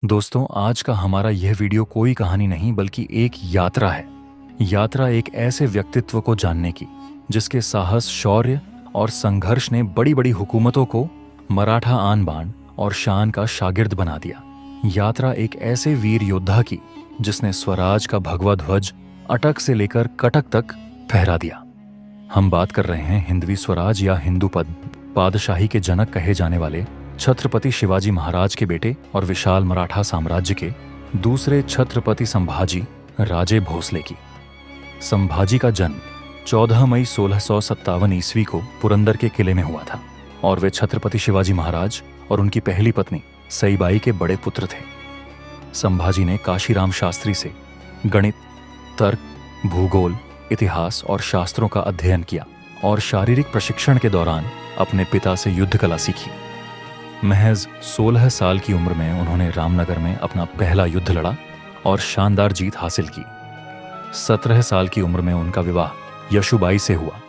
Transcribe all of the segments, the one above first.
दोस्तों, आज का हमारा यह वीडियो कोई कहानी नहीं बल्कि एक यात्रा है। यात्रा एक ऐसे व्यक्तित्व को जानने की जिसके साहस, शौर्य और संघर्ष ने बड़ी बड़ी हुकूमतों को मराठा आन बान और शान का शागिर्द बना दिया। यात्रा एक ऐसे वीर योद्धा की जिसने स्वराज का भगवा ध्वज अटक से लेकर कटक तक फहरा दिया। हम बात कर रहे हैं हिंदवी स्वराज या हिंदू पद पादशाही के जनक कहे जाने वाले छत्रपति शिवाजी महाराज के बेटे और विशाल मराठा साम्राज्य के दूसरे छत्रपति संभाजी राजे भोसले की। संभाजी का जन्म 14 मई 1657 ईस्वी को पुरंदर के किले में हुआ था और वे छत्रपति शिवाजी महाराज और उनकी पहली पत्नी सईबाई के बड़े पुत्र थे। संभाजी ने काशीराम शास्त्री से गणित, तर्क, भूगोल, इतिहास और शास्त्रों का अध्ययन किया और शारीरिक प्रशिक्षण के दौरान अपने पिता से युद्ध कला सीखी। महज 16 साल की उम्र में उन्होंने रामनगर में अपना पहला युद्ध लड़ा और शानदार जीत हासिल की। 17 साल की उम्र में उनका विवाह यशुबाई से हुआ,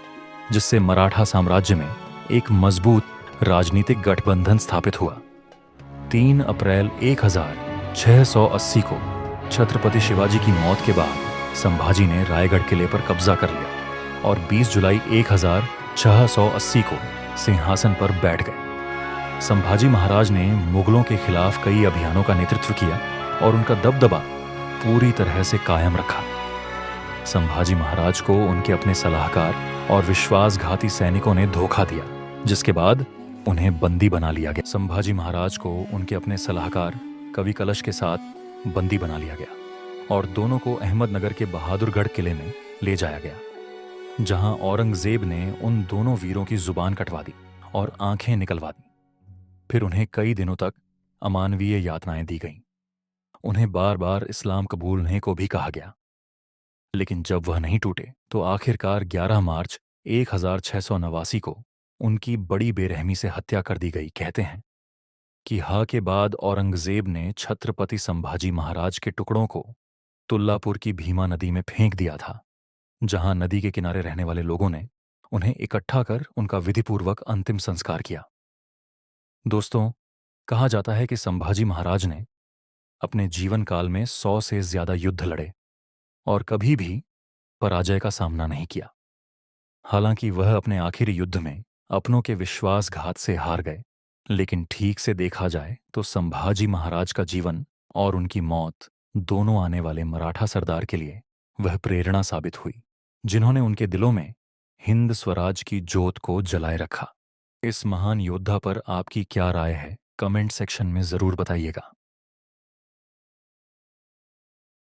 जिससे मराठा साम्राज्य में एक मजबूत राजनीतिक गठबंधन स्थापित हुआ। 3 अप्रैल 1680 को छत्रपति शिवाजी की मौत के बाद संभाजी ने रायगढ़ किले पर कब्जा कर लिया और 20 जुलाई 1680 को सिंहासन पर बैठ गए। संभाजी महाराज ने मुगलों के खिलाफ कई अभियानों का नेतृत्व किया और उनका दबदबा पूरी तरह से कायम रखा। संभाजी महाराज को उनके अपने सलाहकार और विश्वासघाती सैनिकों ने धोखा दिया, जिसके बाद उन्हें बंदी बना लिया गया। संभाजी महाराज को उनके अपने सलाहकार कवि कलश के साथ बंदी बना लिया गया और दोनों को अहमदनगर के बहादुरगढ़ किले में ले जाया गया, जहां औरंगजेब ने उन दोनों वीरों की जुबान कटवा दी और आंखें निकलवा दी। फिर उन्हें कई दिनों तक अमानवीय यातनाएं दी गईं। उन्हें बार बार इस्लाम कबूलने को भी कहा गया, लेकिन जब वह नहीं टूटे तो आखिरकार 11 मार्च 1689 को उनकी बड़ी बेरहमी से हत्या कर दी गई। कहते हैं कि के बाद औरंगजेब ने छत्रपति संभाजी महाराज के टुकड़ों को तुल्लापुर की भीमा नदी में फेंक दिया था, जहां नदी के किनारे रहने वाले लोगों ने उन्हें इकट्ठा कर उनका विधिपूर्वक अंतिम संस्कार किया। दोस्तों, कहा जाता है कि संभाजी महाराज ने अपने जीवन काल में 100 से ज्यादा युद्ध लड़े और कभी भी पराजय का सामना नहीं किया। हालांकि वह अपने आखिरी युद्ध में अपनों के विश्वासघात से हार गए, लेकिन ठीक से देखा जाए तो संभाजी महाराज का जीवन और उनकी मौत दोनों आने वाले मराठा सरदार के लिए वह प्रेरणा साबित हुई, जिन्होंने उनके दिलों में हिंद स्वराज की जोत को जलाए रखा। इस महान योद्धा पर आपकी क्या राय है? कमेंट सेक्शन में जरूर बताइएगा।